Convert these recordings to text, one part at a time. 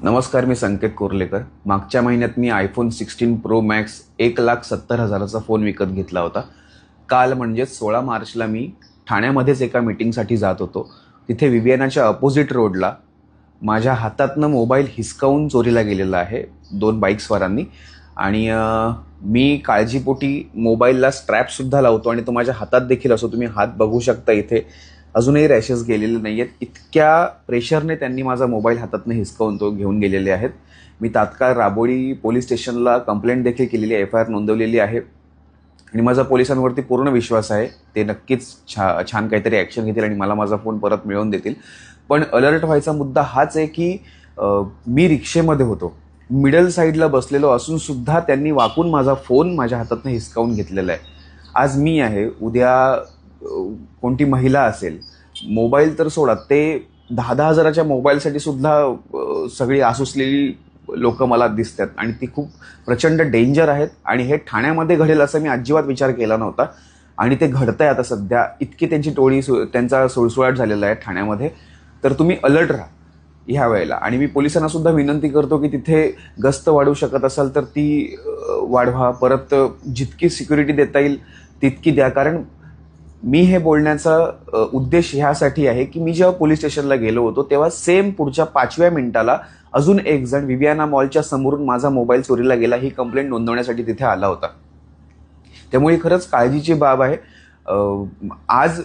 नमस्कार, मी संकेत कोर्लेकर. मागच्या महिन्यात मी आयफोन 16 प्रो मॅक्स 1,70,000चा फोन विकत घेतला होता. काल म्हणजेच 16 मार्चला मी ठाण्यामध्येच एका मीटिंगसाठी जात होतो. तिथे विवियानाच्या अपोजिट रोडला माझ्या हातातनं मोबाईल हिसकावून चोरीला गेलेला आहे 2 बाईकस्वारांनी. आणि मी काळजीपोटी मोबाईलला स्ट्रॅपसुद्धा लावतो आणि तो माझ्या हातात देखील असतो. तुम्ही हात बघू शकता, इथे अजूनही रॅशेस गेलेले नाही आहेत. इतक्या प्रेशरने त्यांनी माझा मोबाईल हातातनं हिसकावून तो घेऊन गेलेले आहेत. मी तात्काळ राबोळी पोलीस स्टेशनला कंप्लेंट देखील केलेली आहे, FIR नोंदवलेली आहे आणि माझा पोलिसांवरती पूर्ण विश्वास आहे. ते नक्कीच छान काहीतरी ॲक्शन घेतील आणि मला माझा फोन परत मिळवून देतील. पण अलर्ट व्हायचा मुद्दा हाच आहे की मी रिक्षेमध्ये होतो, मिडल साईडला बसलेलो असूनसुद्धा त्यांनी वाकून माझा फोन माझ्या हातातनं हिसकावून घेतलेला आहे. आज मी आहे, उद्या कोणती महिला असेल. मोबाईल तर सोडा, ते 10,000 हजाराच्या मोबाईलसाठी सुद्धा सगळी आसुसलेली लोक मला दिसतात आणि ती खूप प्रचंड डेंजर आहेत. आणि हे ठाण्यामध्ये घडेल असं मी अजिबात विचार केला नव्हता आणि ते घडतंय आता सध्या. इतकी त्यांची टोळी त्यांचा सुळसुळाट झालेला आहे ठाण्यामध्ये. तर तुम्ही अलर्ट राहा ह्या वेळेला. आणि मी पोलिसांना सुद्धा विनंती करतो की तिथे गस्त वाढवू शकत असाल तर ती वाढवा. परत जितकी सिक्युरिटी देता येईल तितकी द्या. कारण मी हे बोलण्याचा उद्देश ह्यासाठी आहे की मी जेव्हा पोलीस स्टेशनला गेलो होतो तेव्हा सेम पुढच्या 5व्या मिनिटाला अजून एक जण विवियाना मॉलच्या समोरून माझा मोबाईल चोरीला गेला ही कंप्लेंट नोंदवण्यासाठी तिथे आला होता. त्यामुळे खरंच काळजीची बाब आहे. आज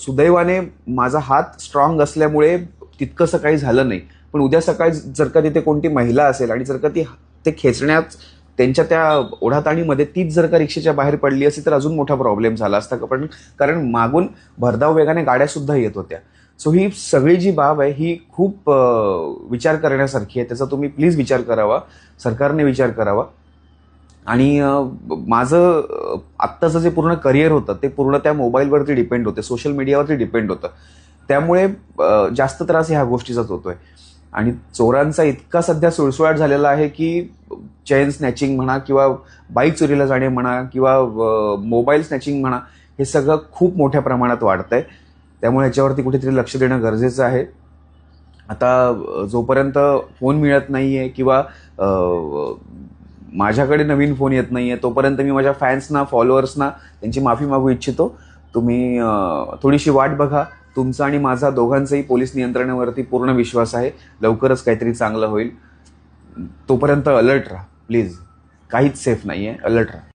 सुदैवाने माझा हात स्ट्रॉंग असल्यामुळे तितकंसं काही झालं नाही. पण उद्या सकाळी जर का तिथे कोणती महिला असेल आणि जर का ते खेचण्यात त्यांच्या त्या ओढाताणीमध्ये तीच जर का रिक्षेच्या बाहेर पडली असती तर अजून मोठा प्रॉब्लेम झाला असता. पण कारण मागून भरधाव वेगाने गाड्यासुद्धा येत होत्या. सो ही सगळी जी बाब आहे ही खूप विचार करण्यासारखी आहे. त्याचा तुम्ही प्लीज विचार करावा, सरकारने विचार करावा. आणि माझं आत्ताचं जे पूर्ण करिअर होतं ते पूर्ण त्या मोबाईलवरती डिपेंड होते, सोशल मीडियावरती डिपेंड होतं. त्यामुळे जास्त त्रास ह्या गोष्टीचाच होतोय. आणि चोरांचा इतका सध्या सुळसुळाट झालेला आहे की चेन स्नॅचिंग म्हणा किंवा बाईक चोरीला जाणे म्हणा किंवा मोबाईल स्नॅचिंग म्हणा, हे सगळं खूप मोठ्या प्रमाणात वाढतंय. त्यामुळे ह्याच्यावरती कुठेतरी लक्ष देणं गरजेचं आहे. आता जोपर्यंत फोन मिळत नाही आहे किंवा माझ्याकडे नवीन फोन येत नाही आहे तोपर्यंत मी माझ्या फॅन्सना, फॉलोअर्सना त्यांची माफी मागू इच्छितो. तुम्ही थोडीशी वाट बघा. तुमचा आणि माझा दोघांचाही पोलीस नियंत्रणावरती पूर्ण विश्वास आहे. लवकरच काहीतरी चांगलं होईल. तोपर्यंत अलर्ट राहा प्लीज. काहीच सेफ नाही आहे, अलर्ट राहा.